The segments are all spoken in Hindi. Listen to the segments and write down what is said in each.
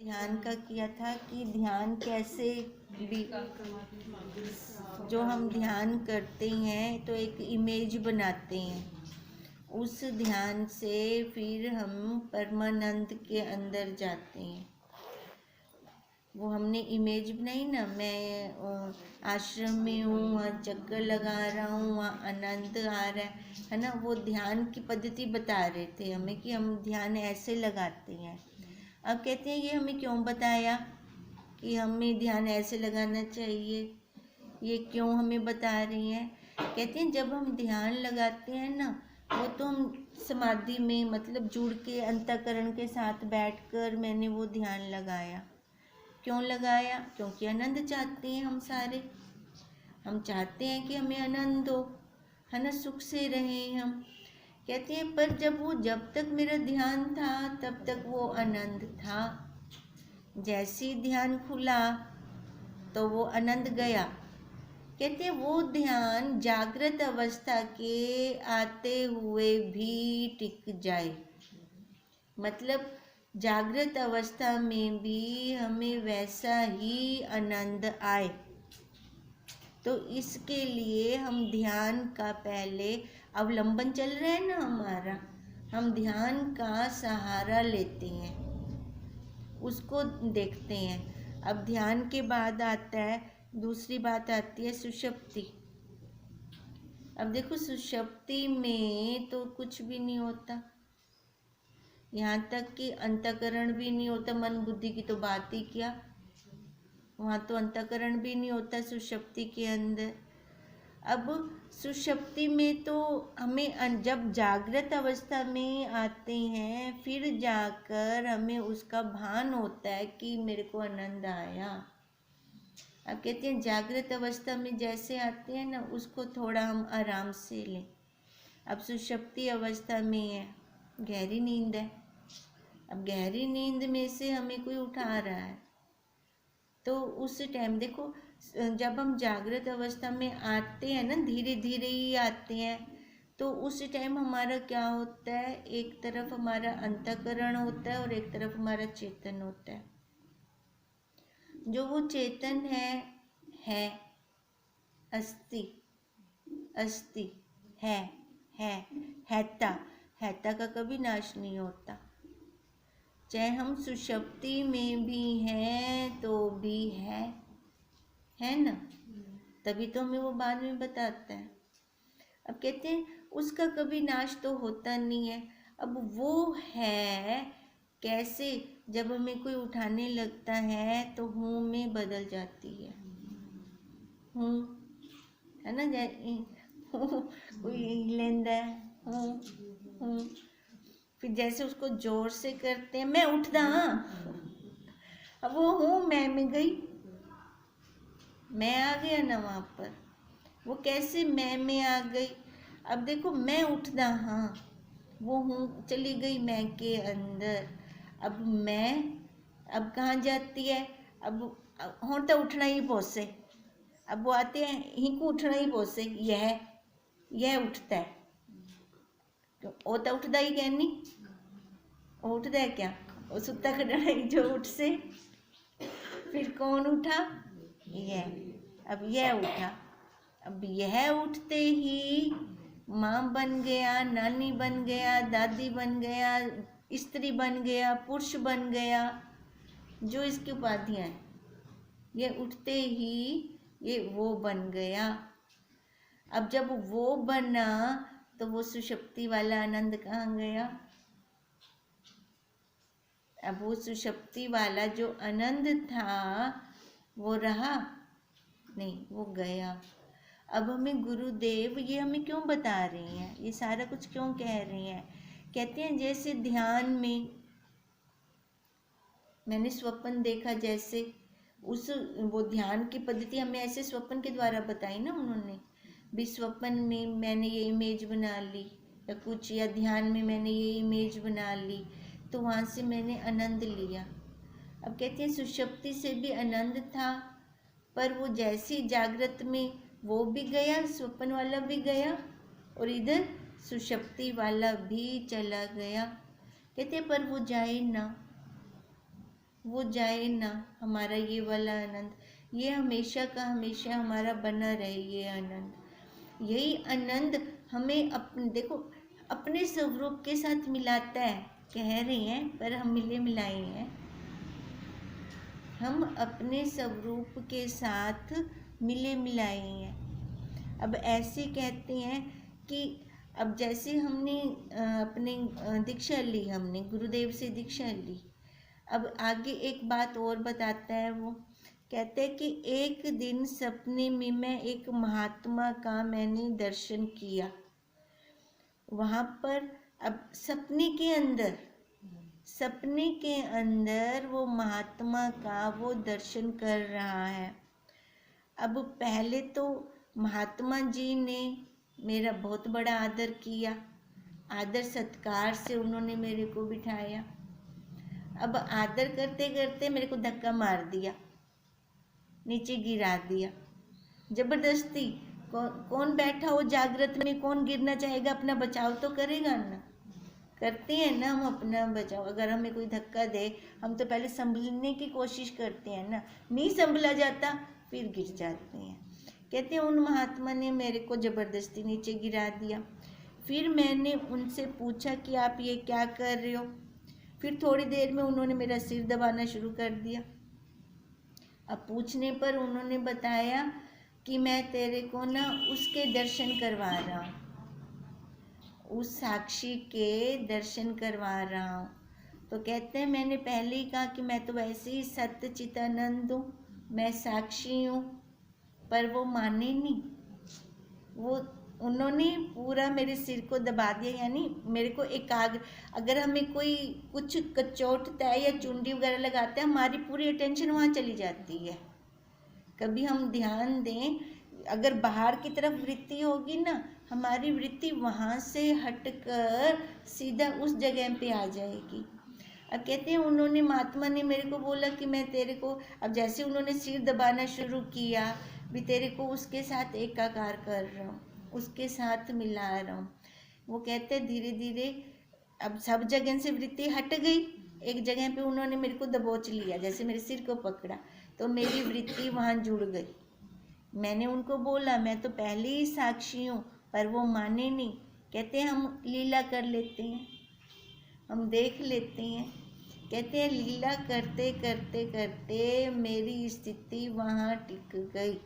ध्यान का किया था कि ध्यान कैसे भी जो हम ध्यान करते हैं तो एक इमेज बनाते हैं, उस ध्यान से फिर हम परमानंद के अंदर जाते हैं। वो हमने इमेज बनाई ना, मैं आश्रम में हूँ, वहाँ चक्कर लगा रहा हूँ, वहाँ आनंद आ रहा है ना। वो ध्यान की पद्धति बता रहे थे हमें कि हम ध्यान ऐसे लगाते हैं। अब कहते हैं ये हमें क्यों बताया कि हमें ध्यान ऐसे लगाना चाहिए, ये क्यों हमें बता रही हैं। कहते हैं जब हम ध्यान लगाते हैं ना, वो तो हम समाधि में मतलब जुड़ के अंतःकरण के साथ बैठकर मैंने वो ध्यान लगाया। क्यों लगाया? क्योंकि आनंद चाहते हैं हम सारे। हम चाहते हैं कि हमें आनंद हो, है ना, सुख से रहें हम। कहते हैं पर जब तक मेरा ध्यान था तब तक वो आनंद था। जैसे ही ध्यान खुला तो वो आनंद गया। कहते हैं वो ध्यान जागृत अवस्था के आते हुए भी टिक जाए, मतलब जागृत अवस्था में भी हमें वैसा ही आनंद आए। तो इसके लिए हम ध्यान का पहले अवलंबन चल रहा है ना हमारा, हम ध्यान का सहारा लेते हैं, उसको देखते हैं। अब ध्यान के बाद आता है, दूसरी बात आती है सुषुप्ति। अब देखो सुषुप्ति में तो कुछ भी नहीं होता, यहाँ तक कि अंतःकरण भी नहीं होता, मन बुद्धि की तो बात ही क्या, वहाँ तो अंतःकरण भी नहीं होता सुषुप्ति के अंदर। अब सुषुप्ति में तो हमें जब जागृत अवस्था में आते हैं फिर जाकर हमें उसका भान होता है कि मेरे को आनंद आया। अब कहते हैं जागृत अवस्था में जैसे आते हैं ना, उसको थोड़ा हम आराम से लें। अब सुषुप्ति अवस्था में है, गहरी नींद है। अब गहरी नींद में से हमें कोई उठा रहा है तो उस टाइम देखो, जब हम जागृत अवस्था में आते हैं ना, धीरे धीरे ही आते हैं, तो उस टाइम हमारा क्या होता है, एक तरफ हमारा अंतःकरण होता है और एक तरफ हमारा चेतन होता है। जो वो चेतन है अस्ति, अस्ति है हैता का कभी नाश नहीं होता। चाहे हम सुषुप्ति में भी हैं तो भी है ना, तभी तो हमें वो बाद में बताता है। अब कहते हैं उसका कभी नाश तो होता नहीं है। अब वो है कैसे, जब हमें कोई उठाने लगता है तो हूँ में बदल जाती है, हूँ, है ना, कोई लेंदा है हूँ, फिर जैसे उसको जोर से करते हैं, मैं उठदा हाँ, अब वो हूँ मैं में गई, मैं आ गया ना वहाँ पर। वो कैसे मैं में आ गई? अब देखो मैं उठदा हाँ, वो हूँ चली गई मैं के अंदर। अब मैं अब कहाँ जाती है? अब हों तो उठना ही पोसे। अब वो आते हैं ही को उठना ही पोसे, यह उठता है तो वो तो उठदा ही कहनी, वो उठदा है क्या, वो सुता खड़ा ही जो उठ से। फिर कौन उठा? यह। अब यह उठा, अब यह उठते ही माँ बन गया, नानी बन गया, दादी बन गया, स्त्री बन गया, पुरुष बन गया, जो इसकी उपाधियाँ हैं, ये उठते ही ये वो बन गया। अब जब वो बना तो वो सुषुप्ति वाला आनंद कहाँ गया? अब वो सुषुप्ति वाला जो आनंद था वो रहा नहीं, वो गया। अब हमें गुरुदेव ये हमें क्यों बता रहे हैं, ये सारा कुछ क्यों कह रहे हैं? कहते हैं जैसे ध्यान में मैंने स्वप्न देखा, जैसे उस वो ध्यान की पद्धति हमें ऐसे स्वप्न के द्वारा बताई ना उन्होंने भी। स्वप्न में मैंने ये इमेज बना ली या कुछ, या ध्यान में मैंने ये इमेज बना ली तो वहाँ से मैंने आनंद लिया। अब कहते हैं सुषुप्ति से भी आनंद था, पर वो जैसी जागृत में वो भी गया, स्वप्न वाला भी गया और इधर सुषुप्ति वाला भी चला गया। कहते पर वो जाए ना, वो जाए ना, हमारा ये वाला आनंद, ये हमेशा का हमेशा हमारा बना रहे ये आनंद। यही आनंद हमें देखो अपने स्वरूप के साथ मिलाता है, कह रहे हैं पर हम मिले मिलाए हैं, हम अपने स्वरूप के साथ मिले मिलाए हैं। अब ऐसे कहते हैं कि अब जैसे हमने अपने दीक्षा ली, हमने गुरुदेव से दीक्षा ली, अब आगे एक बात और बताता है, वो कहते हैं कि एक दिन सपने में मैं एक महात्मा का मैंने दर्शन किया। वहाँ पर अब सपने के अंदर वो महात्मा का वो दर्शन कर रहा है। अब पहले तो महात्मा जी ने मेरा बहुत बड़ा आदर किया, आदर सत्कार से उन्होंने मेरे को बिठाया। अब आदर करते करते मेरे को धक्का मार दिया, नीचे गिरा दिया जबरदस्ती। कौन बैठा हो जागृत में, कौन गिरना चाहेगा, अपना बचाव तो करेगा ना, करते हैं ना हम अपना बचाव। अगर हमें कोई धक्का दे हम तो पहले संभलने की कोशिश करते हैं ना, नहीं संभला जाता फिर गिर जाते हैं। कहते हैं उन महात्मा ने मेरे को जबरदस्ती नीचे गिरा दिया। फिर मैंने उनसे पूछा कि आप ये क्या कर रहे हो। फिर थोड़ी देर में उन्होंने मेरा सिर दबाना शुरू कर दिया। अब पूछने पर उन्होंने बताया कि मैं तेरे को ना उसके दर्शन करवा रहा हूँ, उस साक्षी के दर्शन करवा रहा हूँ। तो कहते हैं मैंने पहले ही कहा कि मैं तो वैसे ही सत्य चितानंद हूँ, मैं साक्षी हूँ, पर वो माने नहीं। वो उन्होंने पूरा मेरे सिर को दबा दिया, यानी मेरे को एकाग्र, अगर हमें कोई कुछ कचोटता है या चुंडी वगैरह लगाता है, हमारी पूरी अटेंशन वहाँ चली जाती है। कभी हम ध्यान दें, अगर बाहर की तरफ वृत्ति होगी ना, हमारी वृत्ति वहाँ से हटकर सीधा उस जगह पे आ जाएगी। अब कहते हैं उन्होंने महात्मा ने मेरे को बोला कि मैं तेरे को, अब जैसे उन्होंने सिर दबाना शुरू किया, भी तेरे को उसके साथ एकाकार कर रहा हूँ, उसके साथ मिला रहा हूँ। वो कहते हैं धीरे धीरे अब सब जगह से वृत्ति हट गई, एक जगह पे उन्होंने मेरे को दबोच लिया, जैसे मेरे सिर को पकड़ा तो मेरी वृत्ति वहाँ जुड़ गई। मैंने उनको बोला मैं तो पहले ही साक्षी हूँ, पर वो माने नहीं। कहते हैं हम लीला कर लेते हैं, हम देख लेते हैं। कहते हैं लीला करते करते करते मेरी स्थिति वहाँ टिक गई,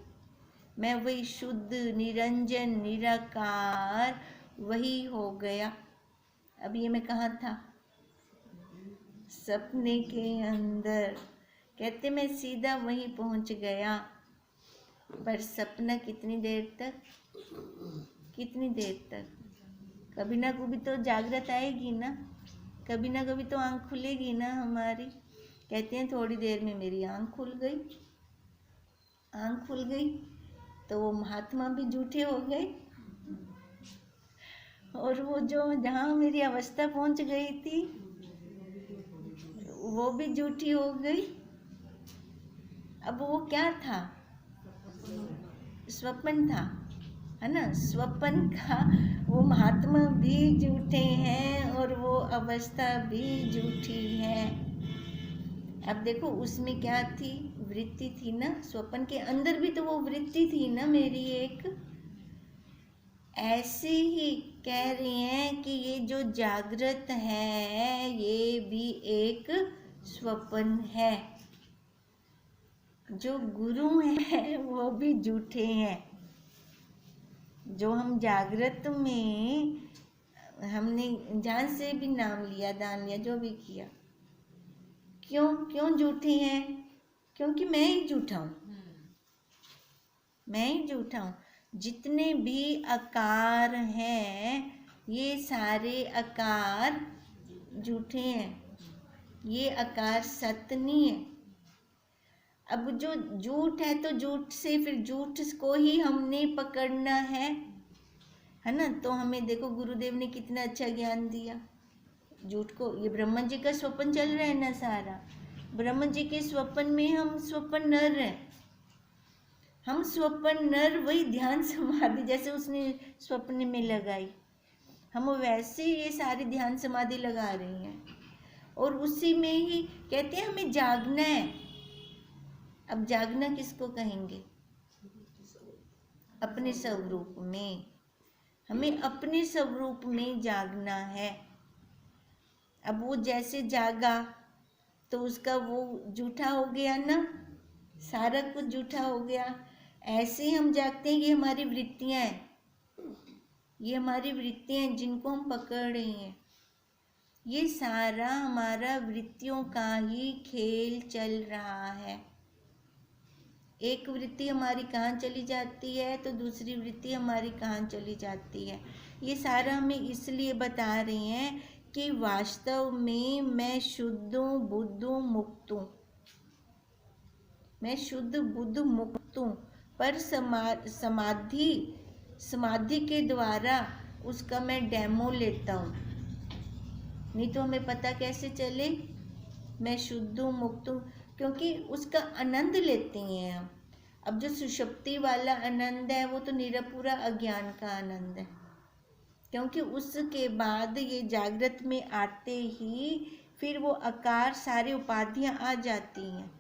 मैं वही शुद्ध निरंजन निराकार वही हो गया। अब ये मैं कहाँ था, सपने के अंदर। कहते मैं सीधा वहीं पहुँच गया, पर सपना कितनी देर तक, कभी ना कभी तो जागृत आएगी ना, कभी ना कभी तो आँख खुलेगी ना हमारी। कहते हैं थोड़ी देर में मेरी आँख खुल गई तो वो महात्मा भी झूठे हो गए, और वो जो जहाँ मेरी अवस्था पहुँच गई थी वो भी झूठी हो गई। अब वो क्या था, स्वप्न था, है ना, स्वप्न का वो महात्मा भी झूठे हैं और वो अवस्था भी झूठी है। अब देखो उसमें क्या थी, वृत्ति थी ना, स्वप्न के अंदर भी तो वो वृत्ति थी ना मेरी एक। ऐसे ही कह रहे हैं कि ये जो जागृत है ये भी एक स्वप्न है, जो गुरु है वो भी झूठे हैं। जो हम जागृत में हमने जान से भी नाम लिया, दान लिया, जो भी किया, क्यों झूठे हैं? क्योंकि मैं ही झूठा हूँ। जितने भी आकार हैं ये सारे आकार झूठे हैं, ये आकार सत्य नहीं है। अब जो झूठ है तो झूठ से फिर झूठ को ही हमने पकड़ना है ना। तो हमें देखो गुरुदेव ने कितना अच्छा ज्ञान दिया झूठ को। ये ब्रह्मा जी का स्वप्न चल रहा है ना सारा, ब्रह्मा जी के स्वप्न में हम स्वप्न नर हैं, हम स्वप्न नर वही ध्यान समाधि जैसे उसने स्वप्न में लगाई, हम वैसे ये सारी ध्यान समाधि लगा रही हैं। और उसी में ही कहते हैं हमें जागना है। अब जागना किसको कहेंगे? अपने स्वरूप में। हमें अपने स्वरूप में जागना है। अब वो जैसे जागा तो उसका वो झूठा हो गया ना, सारा कुछ झूठा हो गया। ऐसे ही हम जागते हैं, ये हमारी वृत्तियां हैं, ये हमारी वृत्तियां हैं जिनको हम पकड़ रहे हैं। ये सारा हमारा वृत्तियों का ही खेल चल रहा है। एक वृत्ति हमारी कहाँ चली जाती है तो दूसरी वृत्ति हमारी कहाँ चली जाती है। ये सारा हमें इसलिए बता रहे हैं कि वास्तव में मैं शुद्ध हूँ, बुद्ध हूँ, मुक्त हूँ। मैं शुद्ध बुद्ध मुक्त हूँ, पर समाधि के द्वारा उसका मैं डेमो लेता हूँ। नहीं तो हमें पता कैसे चले मैं शुद्ध हूँ, मुक्त हूँ, क्योंकि उसका आनंद लेते हैं हम। अब जो सुषुप्ति वाला आनंद है वो तो निरपूरा अज्ञान का आनंद है, क्योंकि उसके बाद ये जागृत में आते ही फिर वो आकार सारी उपाधियां आ जाती हैं।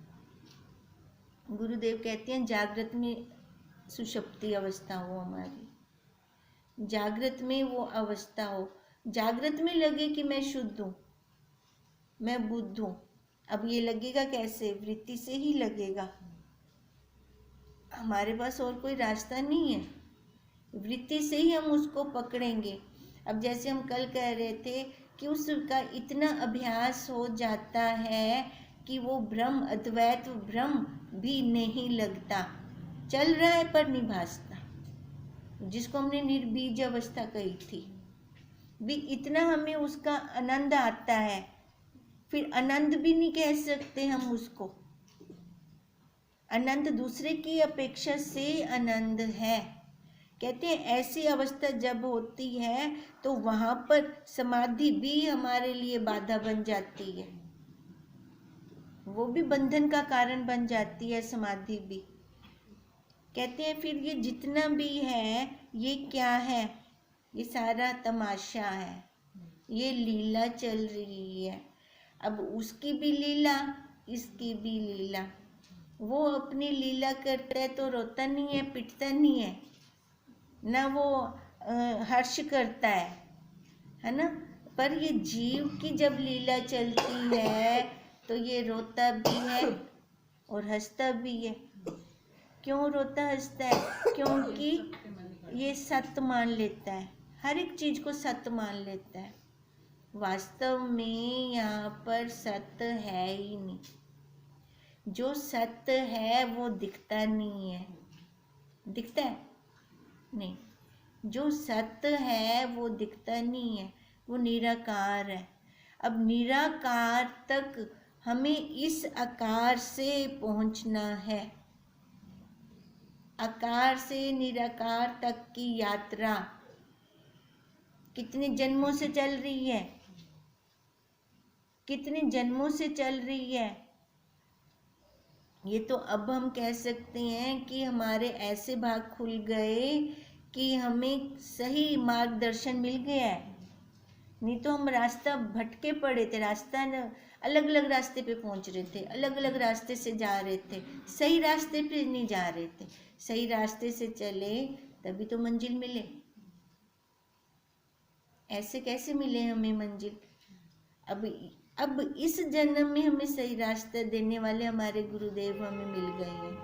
गुरुदेव कहते हैं जागृत में सुषुप्ति अवस्था हो हमारी, जागृत में वो अवस्था हो, जागृत में लगे कि मैं शुद्ध हूँ, मैं बुद्ध हूँ। अब ये लगेगा कैसे? वृत्ति से ही लगेगा, हमारे पास और कोई रास्ता नहीं है। वृत्ति से ही हम उसको पकड़ेंगे। अब जैसे हम कल कह रहे थे कि उसका इतना अभ्यास हो जाता है कि वो भ्रम, अद्वैत भ्रम भी नहीं लगता, चल रहा है पर नहीं भासता, जिसको हमने निर्बीज अवस्था कही थी। भी इतना हमें उसका आनंद आता है, फिर आनंद भी नहीं कह सकते हम उसको। आनंद दूसरे की अपेक्षा से आनंद है। कहते हैं ऐसी अवस्था जब होती है तो वहां पर समाधि भी हमारे लिए बाधा बन जाती है, वो भी बंधन का कारण बन जाती है समाधि भी। कहते हैं फिर ये जितना भी है ये क्या है? ये सारा तमाशा है, ये लीला चल रही है। अब उसकी भी लीला, इसकी भी लीला। वो अपनी लीला करता है तो रोता नहीं है, पिटता नहीं है ना, वो हर्ष करता है ना। पर ये जीव की जब लीला चलती है तो ये रोता भी है और हंसता भी है। क्यों रोता हंसता है? क्योंकि ये सत्य मान लेता है, हर एक चीज को सत्य मान लेता है। वास्तव में यहाँ पर सत्य है ही नहीं। जो सत्य है वो दिखता नहीं है, दिखता है नहीं। जो सत्य है वो दिखता नहीं है, वो निराकार है। अब निराकार तक हमें इस आकार से पहुंचना है। आकार से निराकार तक की यात्रा कितने जन्मों से चल रही है, कितने जन्मों से चल रही है। ये तो अब हम कह सकते हैं कि हमारे ऐसे भाग खुल गए कि हमें सही मार्गदर्शन मिल गया है। नहीं तो हम रास्ता भटके पड़े थे, रास्ता न अलग अलग रास्ते पे पहुंच रहे थे, अलग अलग रास्ते से जा रहे थे, सही रास्ते पे नहीं जा रहे थे। सही रास्ते से चले तभी तो मंजिल मिले, ऐसे कैसे मिले हमें मंजिल? अब इस जन्म में हमें सही रास्ता देने वाले हमारे गुरुदेव हमें मिल गए हैं।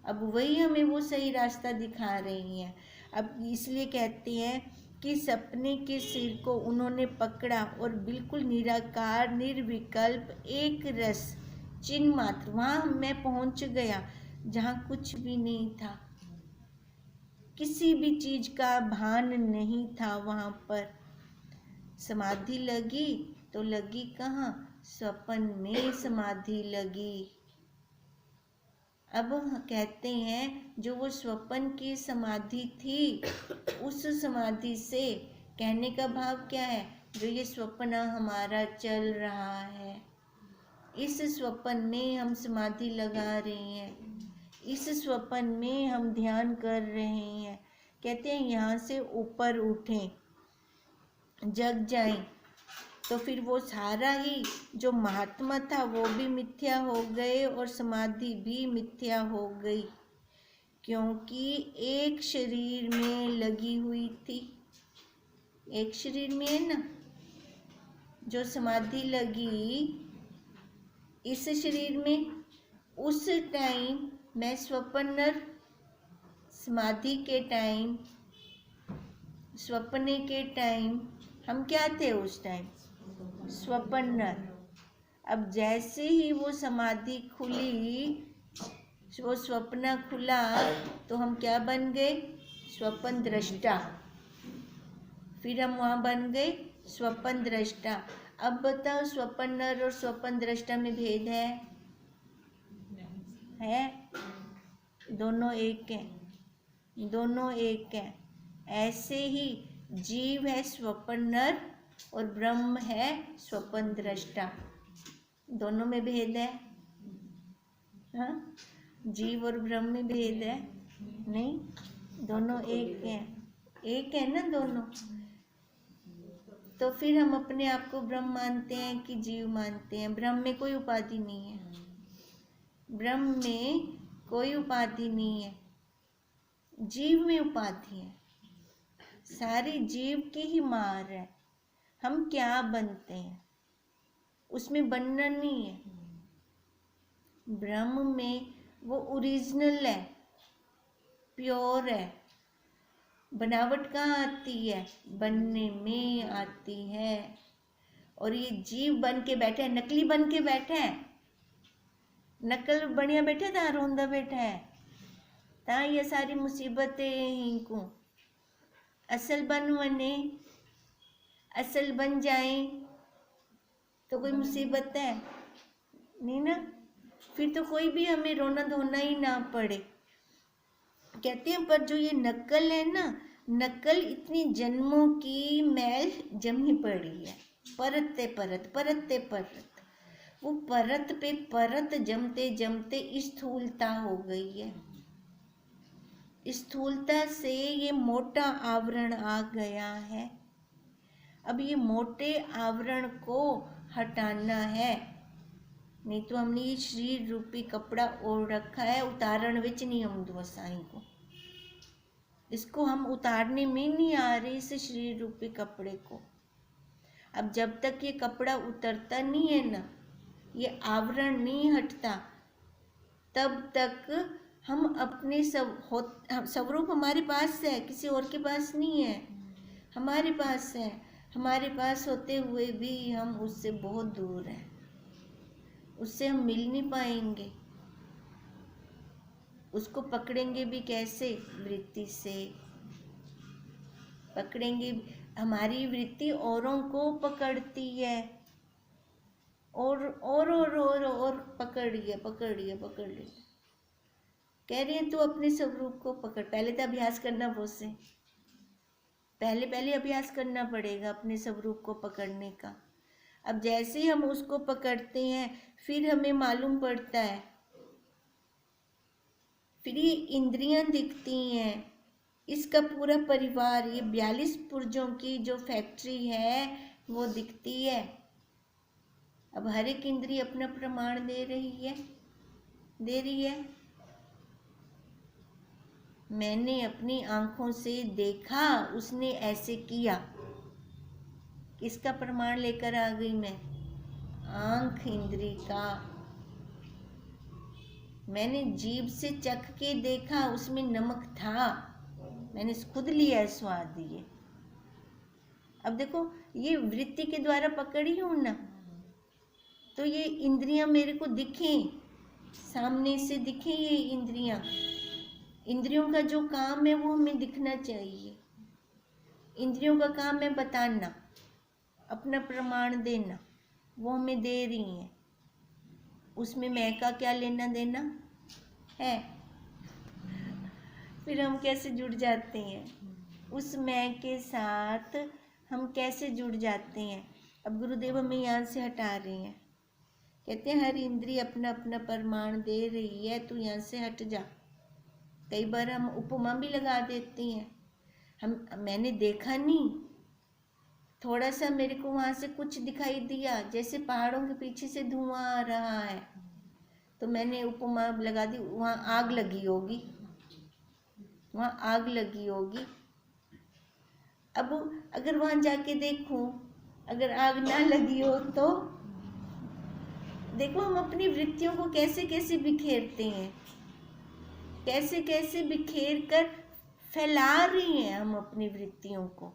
अब वही हमें वो सही रास्ता दिखा रही हैं। अब इसलिए कहते हैं कि सपने के सिर को उन्होंने पकड़ा और बिल्कुल निराकार, निर्विकल्प, एक रस, चिन्ह मात्र, वहाँ मैं पहुँच गया जहाँ कुछ भी नहीं था, किसी भी चीज का भान नहीं था। वहाँ पर समाधि लगी तो लगी कहाँ? स्वप्न में समाधि लगी। अब कहते हैं जो वो स्वप्न की समाधि थी, उस समाधि से कहने का भाव क्या है? जो ये स्वप्न हमारा चल रहा है, इस स्वप्न में हम समाधि लगा रहे हैं, इस स्वप्न में हम ध्यान कर रहे हैं। कहते हैं यहाँ से ऊपर उठें, जग जाएं, तो फिर वो सारा ही जो महात्मा था वो भी मिथ्या हो गए और समाधि भी मिथ्या हो गई, क्योंकि एक शरीर में लगी हुई थी। एक शरीर में है ना, जो समाधि लगी इस शरीर में, उस टाइम मैं स्वप्नर, समाधि के टाइम, स्वप्ने के टाइम हम क्या थे उस टाइम? स्वप्नर। अब जैसे ही वो समाधि खुली, वो स्वप्न खुला, तो हम क्या बन गए? स्वप्न दृष्टा। फिर हम वहाँ बन गए स्वप्न दृष्टा। अब बताओ, स्वप्नर और स्वप्न दृष्टा में भेद है? दोनों एक हैं, दोनों एक हैं। ऐसे ही जीव है स्वप्नर और ब्रह्म है स्वप्न दृष्टा। दोनों में भेद है? हाँ, जीव और ब्रह्म में भेद है? नहीं, दोनों एक हैं। एक है ना दोनों। तो फिर हम अपने आप को ब्रह्म मानते हैं कि जीव मानते हैं? ब्रह्म में कोई उपाधि नहीं है, ब्रह्म में कोई उपाधि नहीं है, जीव में उपाधि है। सारी जीव की ही मार है। हम क्या बनते हैं उसमें बनना नहीं है। ब्रह्म में वो ओरिजिनल है, प्योर है। बनावट कहाँ आती है? बनने में आती है। और ये जीव बन के बैठा है, नकली बन के बैठा है। नकल बढ़िया बैठा था, रोंदा बैठा है ता ये सारी मुसीबतें इनको। असल बन बने, असल बन जाए तो कोई मुसीबत है नहीं ना। फिर तो कोई भी हमें रोना धोना ही ना पड़े। कहते हैं पर जो ये नकल है ना, नकल इतनी जन्मों की मैल जमी पड़ी है, परतते परत, परतते परत। वो परत पे परत जमते जमते स्थूलता हो गई है। स्थूलता से ये मोटा आवरण आ गया है। अब ये मोटे आवरण को हटाना है, नहीं तो हमने ये शरीर रूपी कपड़ा ओढ़ रखा है, उतारण विच नहीं आउंदा साईं को। इसको हम उतारने में नहीं आ रहे, इस शरीर रूपी कपड़े को। अब जब तक ये कपड़ा उतरता नहीं है ना, ये आवरण नहीं हटता, तब तक हम अपने स्वरूप हमारे पास है, किसी और के पास नहीं है, हमारे पास है। हमारे पास होते हुए भी हम उससे बहुत दूर हैं, उससे हम मिल नहीं पाएंगे। उसको पकड़ेंगे भी कैसे? वृत्ति से पकड़ेंगे। हमारी वृत्ति औरों को पकड़ती है, और पकड़िए पकड़िए पकड़िए। कह रही है तू अपने स्वरूप को पकड़। पहले तो अभ्यास करना बहुत से, पहले अभ्यास करना पड़ेगा अपने स्वरूप को पकड़ने का। अब जैसे ही हम उसको पकड़ते हैं फिर हमें मालूम पड़ता है, फिर ये इंद्रियां दिखती हैं, इसका पूरा परिवार, ये 42 पुर्जों की जो फैक्ट्री है वो दिखती है। अब हर एक इंद्रिय अपना प्रमाण दे रही है। मैंने अपनी आंखों से देखा, उसने ऐसे किया, किसका प्रमाण लेकर आ गई मैं? आंख इंद्री का। मैंने जीभ से चख के देखा, उसमें नमक था, मैंने खुद लिया स्वाद ये। अब देखो, ये वृत्ति के द्वारा पकड़ी हूं ना, तो ये इंद्रियां मेरे को दिखें, सामने से दिखें ये इंद्रियां। इंद्रियों का जो काम है वो हमें दिखना चाहिए। इंद्रियों का काम है बताना, अपना प्रमाण देना, वो हमें दे रही हैं। उसमें मैं का क्या लेना देना है? फिर हम कैसे जुड़ जाते हैं उस मैं के साथ? हम कैसे जुड़ जाते हैं? अब गुरुदेव हमें यहाँ से हटा रहे हैं, कहते हैं हर इंद्रिय अपना अपना प्रमाण दे रही है, तू यहाँ से हट जा। कई बार हम उपमा भी लगा देते हैं, मैंने देखा नहीं, थोड़ा सा मेरे को वहां से कुछ दिखाई दिया, जैसे पहाड़ों के पीछे से धुआं आ रहा है, तो मैंने उपमा लगा दी, वहां आग लगी होगी, वहां आग लगी होगी। अब अगर वहां जाके देखूं, अगर आग ना लगी हो तो देखो हम अपनी वृत्तियों को कैसे कैसे बिखेरते हैं, कैसे कैसे बिखेर कर फैला रही हैं हम अपनी वृत्तियों को।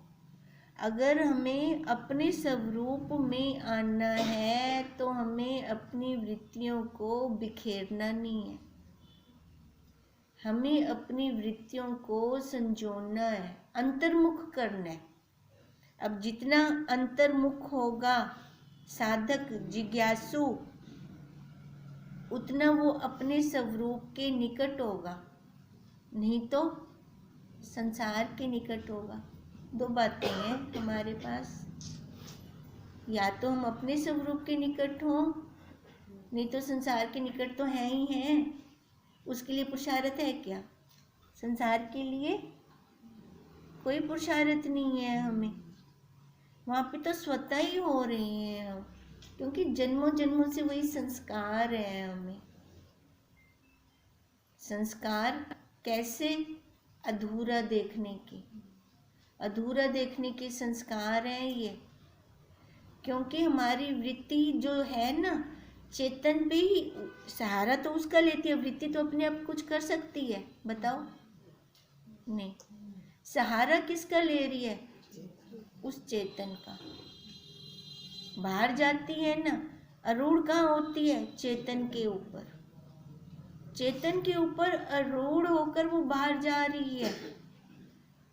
अगर हमें अपने स्वरूप में आना है तो हमें अपनी वृत्तियों को बिखेरना नहीं है, हमें अपनी वृत्तियों को संजोना है, अंतर्मुख करना है। अब जितना अंतर्मुख होगा साधक जिज्ञासु, उतना वो अपने स्वरूप के निकट होगा, नहीं तो संसार के निकट होगा। दो बातें हैं हमारे पास, या तो हम अपने स्वरूप के निकट हों, नहीं तो संसार के निकट तो है ही हैं। उसके लिए पुरुषार्थ है क्या? संसार के लिए कोई पुरुषार्थ नहीं है हमें, वहाँ पे तो स्वतः ही हो रही हैं हम, क्योंकि जन्मों जन्मों से वही संस्कार है हमें। संस्कार कैसे? अधूरा देखने के, अधूरा देखने के संस्कार हैं ये। क्योंकि हमारी वृत्ति जो है ना, चेतन पे ही सहारा तो उसका लेती है, वृत्ति तो अपने आप कुछ कर सकती है, बताओ? नहीं, सहारा किसका ले रही है? उस चेतन का। बाहर जाती है ना, अरूढ़ कहाँ होती है? चेतन के ऊपर। चेतन के ऊपर अरूढ़ होकर वो बाहर जा रही है,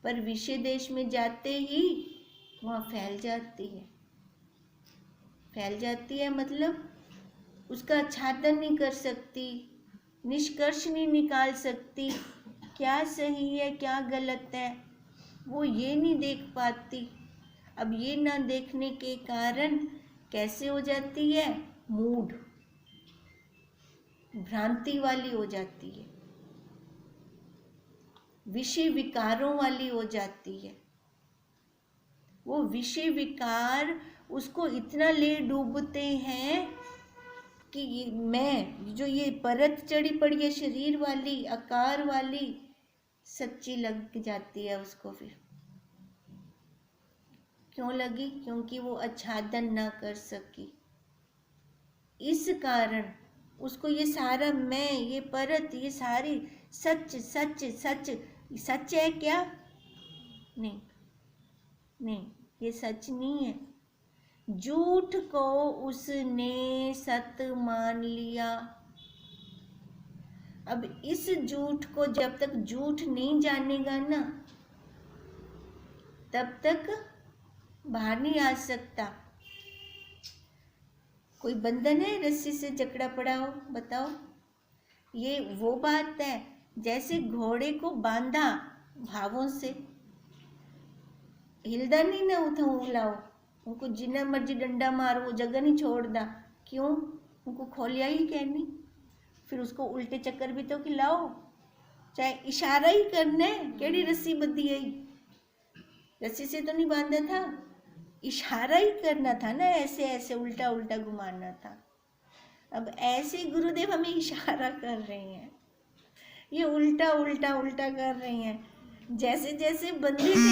पर विषय देश में जाते ही वहाँ फैल जाती है। फैल जाती है मतलब उसका आच्छादन नहीं कर सकती, निष्कर्ष नहीं निकाल सकती, क्या सही है क्या गलत है, वो ये नहीं देख पाती। अब ये ना देखने के कारण कैसे हो जाती है? मूढ़, भ्रांति वाली हो जाती है, विषय विकारों वाली हो जाती है। वो विषय विकार उसको इतना ले डूबते हैं कि मैं जो ये परत चढ़ी पड़ी है शरीर वाली, आकार वाली, सच्ची लग जाती है उसको। फिर क्यों लगी? क्योंकि वो आच्छादन ना कर सकी। इस कारण उसको ये सारा मैं, ये परत, ये सारी सच सच सच, सच है क्या? नहीं, नहीं, ये सच नहीं है। झूठ को उसने सत मान लिया। अब इस झूठ को जब तक झूठ नहीं जानेगा ना, तब तक बाहर नहीं आ सकता। कोई बंधन है रस्सी से जकड़ा पड़ा हो? बताओ। ये वो बात है जैसे घोड़े को बांधा भावों से, हिलदा नहीं ना उलाओ, उनको जिन्ना मर्जी डंडा मारो वो जगह नहीं छोड़दा। क्यों? उनको खोलिया ही कहनी। फिर उसको उल्टे चक्कर भी तो खिलाओ, चाहे इशारा ही करना है। केड़ी रस्सी बंधी है? रस्सी से तो नहीं बांधा था, इशारा ही करना था ना, ऐसे ऐसे उल्टा उल्टा घुमाना था। अब ऐसे गुरुदेव हमें इशारा कर रहे हैं, ये उल्टा उल्टा उल्टा कर रहे हैं, जैसे जैसे बंधे थे